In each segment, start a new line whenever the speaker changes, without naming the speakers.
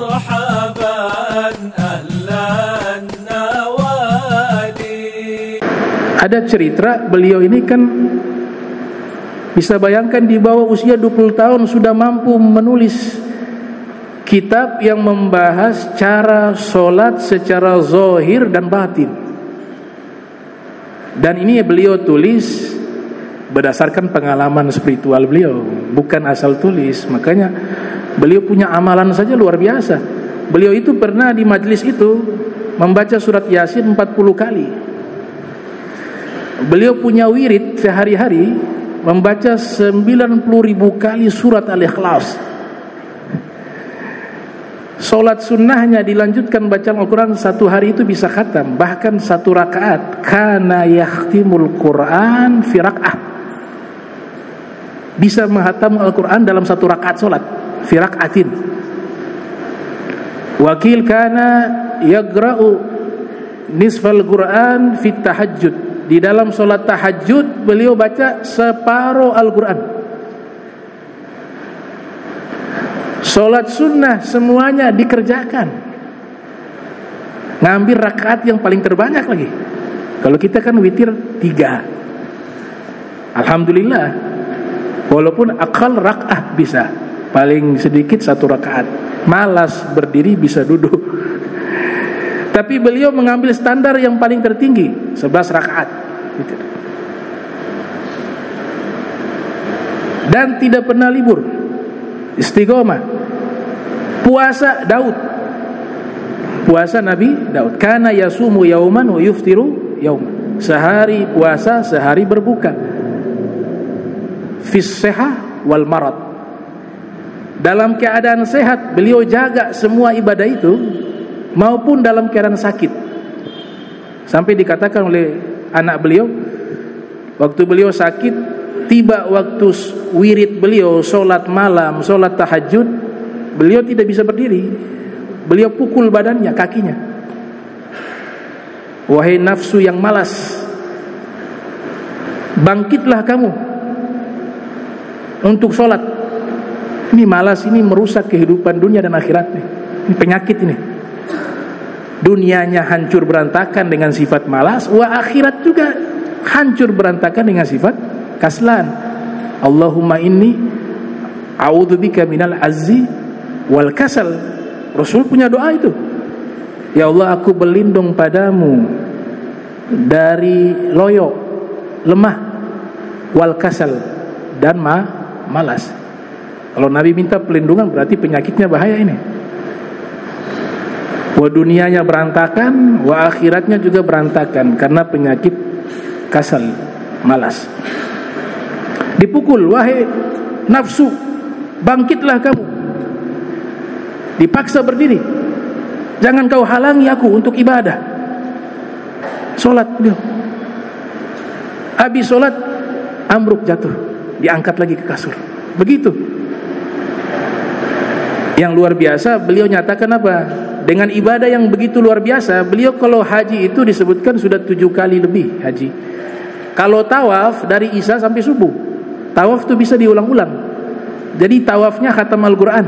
مرحبا أهلا النوادي.
Ada cerita beliau ini kan bisa bayangkan di bawah usia 20 tahun sudah mampu menulis kitab yang membahas cara sholat secara zahir dan batin. Dan ini beliau tulis berdasarkan pengalaman spiritual beliau, bukan asal tulis. Makanya beliau punya amalan saja luar biasa. Beliau itu pernah di majelis itu membaca surat Yasin 40 kali. Beliau punya wirid sehari-hari membaca 90.000 kali surat Al-Ikhlas. Solat sunnahnya dilanjutkan bacaan Al-Quran satu hari itu bisa khatam, bahkan satu rakaat. Kana yakhtimul Quran fi rak'ah, bisa menghatam Al-Quran dalam satu rakaat solat, fi rak'atin. Wakil kana yagra'u nisfal Quran fi tahajjud, di dalam solat tahajud beliau baca separuh Al-Quran. Solat sunnah semuanya dikerjakan, ngambil rakaat yang paling terbanyak lagi. Kalau kita kan witir 3, alhamdulillah, walaupun akal rak'ah bisa, paling sedikit 1 rakaat. Malas berdiri bisa duduk. Tapi beliau mengambil standar yang paling tertinggi, 11 rakaat. Dan tidak pernah libur, istiqomah. Puasa Daud, puasa Nabi Daud, kana yasumu yauman wa yuftiru yauman, sehari puasa sehari berbuka. Fis sihah wal marad, dalam keadaan sehat beliau jaga semua ibadah itu, maupun dalam keadaan sakit. Sampai dikatakan oleh anak beliau, waktu beliau sakit, tiba waktu wirid beliau, solat malam, solat tahajud, beliau tidak bisa berdiri. Beliau pukul badannya, kakinya. Wahai nafsu yang malas, bangkitlah kamu untuk solat. Ini malas, ini merusak kehidupan dunia dan akhirat nih. Ini penyakit ini. Dunianya hancur berantakan dengan sifat malas, wa akhirat juga hancur berantakan dengan sifat kaslan. Allahumma inni a'udzubika minal azzi wal kasal. Rasul punya doa itu. Ya Allah, aku berlindung padamu dari loyo, lemah, wal kasal, dan malas. Kalau Nabi minta perlindungan berarti penyakitnya bahaya ini. Wa dunianya berantakan, wa akhiratnya juga berantakan karena penyakit kasal, malas. Dipukul, wahai nafsu, bangkitlah kamu. Dipaksa berdiri, jangan kau halangi aku untuk ibadah. Solat beliau. Habis solat, ambruk jatuh, diangkat lagi ke kasur. Begitu. Yang luar biasa beliau nyatakan apa? Dengan ibadah yang begitu luar biasa, beliau kalau haji itu disebutkan sudah 7 kali lebih haji. Kalau tawaf dari Isya sampai subuh, tawaf itu bisa diulang-ulang. Jadi tawafnya khatam Al-Quran,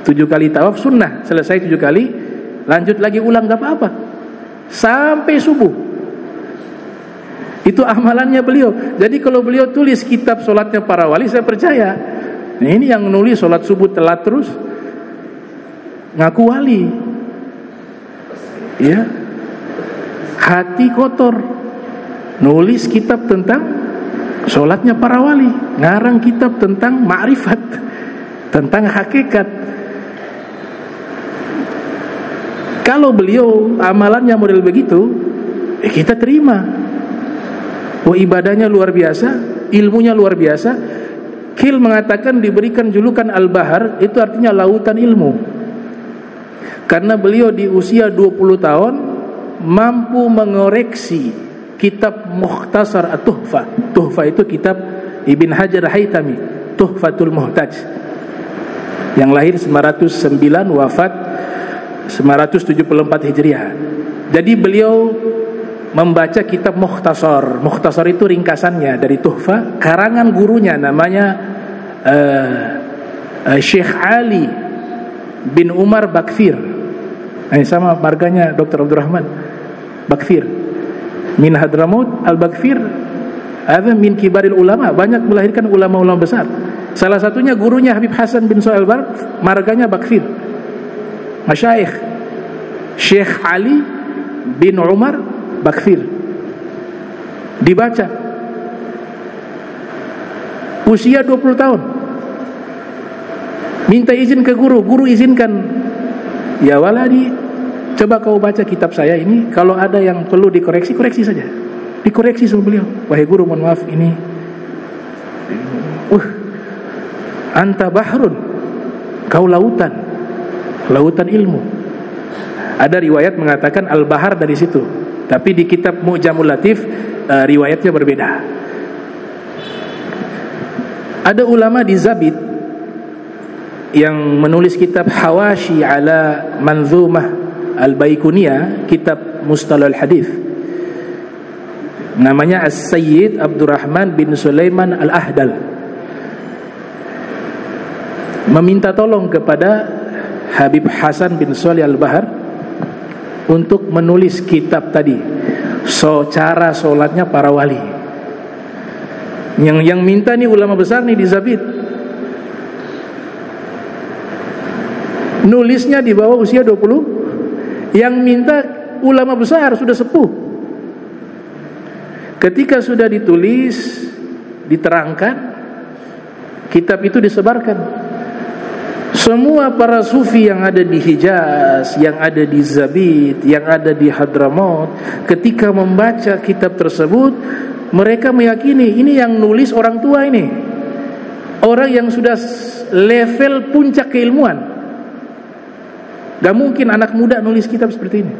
7 kali tawaf sunnah, selesai 7 kali, lanjut lagi ulang, gak apa-apa, sampai subuh. Itu amalannya beliau. Jadi kalau beliau tulis kitab solatnya para wali, saya percaya. Nah, ini yang nulis solat subuh telat terus, ngaku wali, ya, hati kotor, nulis kitab tentang solatnya para wali, ngarang kitab tentang ma'rifat, tentang hakikat. Kalau beliau amalannya model begitu, kita terima. Oh, ibadahnya luar biasa, ilmunya luar biasa. Kil mengatakan diberikan julukan Al-Bahar, itu artinya lautan ilmu. Karena beliau di usia 20 tahun mampu mengoreksi kitab Mukhtasar At-Tuhfah. Tuhfah itu kitab Ibn Hajar Haytami, Tuhfatul Muhtaj, yang lahir 909, wafat 974 Hijriah. Jadi beliau membaca kitab Mukhtasar. Mukhtasar itu ringkasannya dari Tuhfah, karangan gurunya namanya Syekh Ali bin Umar Bakfir. Ini sama marganya Dr. Abdurrahman Bakfir. Min Hadramaut Al-Bakfir, ada min kibaril ulama, banyak melahirkan ulama-ulama besar. Salah satunya gurunya Habib Hasan bin Shalih Al-Bahar, marganya Bakfir. Masyayikh Syekh Ali bin Umar Bakfir. Dibaca usia 20 tahun, minta izin ke guru, guru izinkan. Ya waladi, coba kau baca kitab saya ini, kalau ada yang perlu dikoreksi, koreksi saja. Dikoreksi sama beliau. Wahai guru, mohon maaf ini anta bahrun, kau lautan, lautan ilmu. Ada riwayat mengatakan al-bahar dari situ, tapi di kitab Mu'jamul Latif riwayatnya berbeda. Ada ulama di Zabid yang menulis kitab Hawashi ala Manzumah Al-Baikuniyah, kitab Mustalahul Hadis. Namanya As-Sayyid Abdurrahman bin Sulaiman Al-Ahdal. Meminta tolong kepada Habib Hasan bin Shalih Al-Bahar untuk menulis kitab tadi, cara sholatnya para wali. Yang minta nih ulama besar nih di Zabid. Nulisnya di bawah usia 20. Yang minta ulama besar sudah sepuh. Ketika sudah ditulis, diterangkan, kitab itu disebarkan. Semua para sufi yang ada di Hijaz, yang ada di Zabid, yang ada di Hadramaut, ketika membaca kitab tersebut, mereka meyakini ini yang nulis orang tua ini, orang yang sudah level puncak keilmuan. Gak mungkin anak muda nulis kitab seperti ini.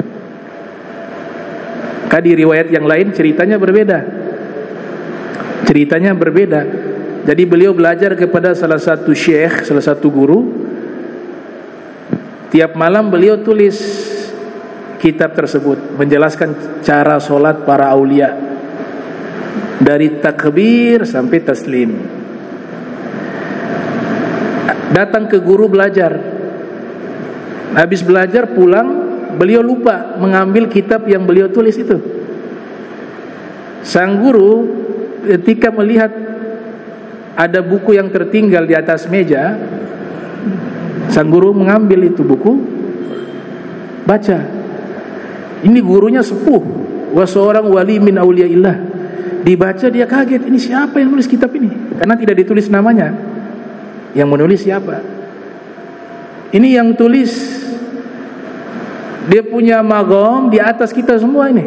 Di riwayat yang lain ceritanya berbeda. Ceritanya berbeda. Jadi beliau belajar kepada salah satu syekh, salah satu guru. Tiap malam beliau tulis kitab tersebut, menjelaskan cara solat para aulia, dari takbir sampai taslim. Datang ke guru belajar. Habis belajar pulang, beliau lupa mengambil kitab yang beliau tulis itu. Sang guru ketika melihat ada buku yang tertinggal di atas meja, sang guru mengambil itu buku, baca. Ini gurunya sepuh, seorang wali min auliyaillah. Dibaca dia kaget, ini siapa yang nulis kitab ini? Karena tidak ditulis namanya. Yang menulis siapa? Ini yang tulis, dia punya magom di atas kita semua ini.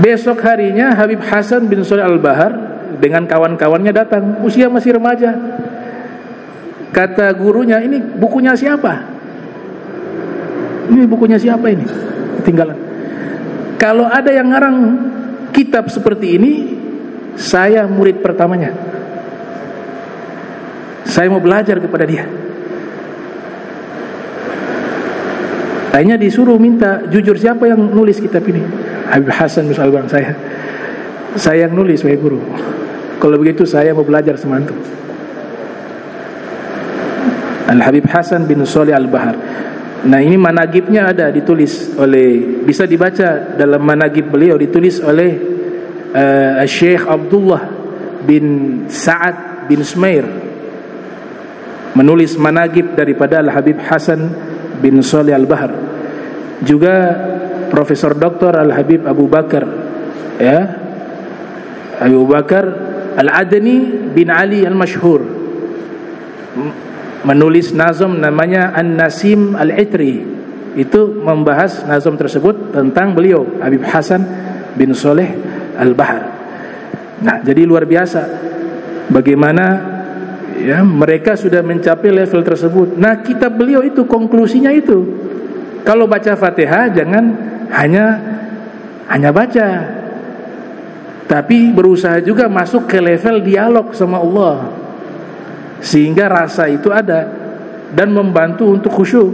Besok harinya Habib Hasan bin Shalih Al-Bahar dengan kawan-kawannya datang, usia masih remaja. Kata gurunya, ini bukunya siapa? Ini bukunya siapa ini? Ketinggalan. Kalau ada yang ngarang kitab seperti ini, saya murid pertamanya. Saya mau belajar kepada dia. Akhirnya disuruh minta, jujur siapa yang nulis kitab ini? Habib Hasan bin Shalih Al-Bahar. Saya yang nulis, wahai guru. Kalau begitu saya mau belajar sama antum. Al-Habib Hasan bin Shalih Al-Bahar. Nah, ini managibnya ada ditulis oleh, bisa dibaca dalam managib beliau, ditulis oleh Syekh Abdullah bin Sa'ad bin Sumair, menulis managib daripada Al-Habib Hasan bin Shalih Al-Bahar. Juga Profesor Dr. Al-Habib Abu Bakar, ya, Abu Bakar Al-Adni bin Ali Al-Mashhur, menulis nazam namanya An-Nasim Al-Itri. Itu membahas nazam tersebut tentang beliau Habib Hasan bin Shalih Al-Bahar. Nah, jadi luar biasa bagaimana ya mereka sudah mencapai level tersebut. Nah, kitab beliau itu konklusinya itu, kalau baca Fatihah jangan hanya baca, tapi berusaha juga masuk ke level dialog sama Allah, sehingga rasa itu ada dan membantu untuk khusyuk.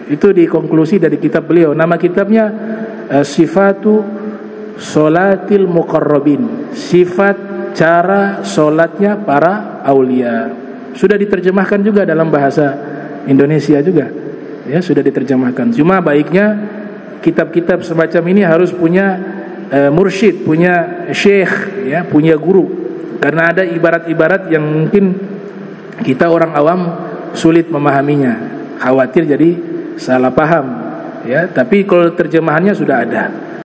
Itu di konklusi dari kitab beliau. Nama kitabnya Sifatu Sholatil Muqarrabin, sifat cara sholatnya para aulia. Sudah diterjemahkan juga dalam bahasa Indonesia juga, ya sudah diterjemahkan. Cuma baiknya kitab-kitab semacam ini harus punya mursyid, punya syekh, ya, punya guru, karena ada ibarat-ibarat yang mungkin kita orang awam sulit memahaminya, khawatir jadi salah paham, ya. Tapi kalau terjemahannya sudah ada.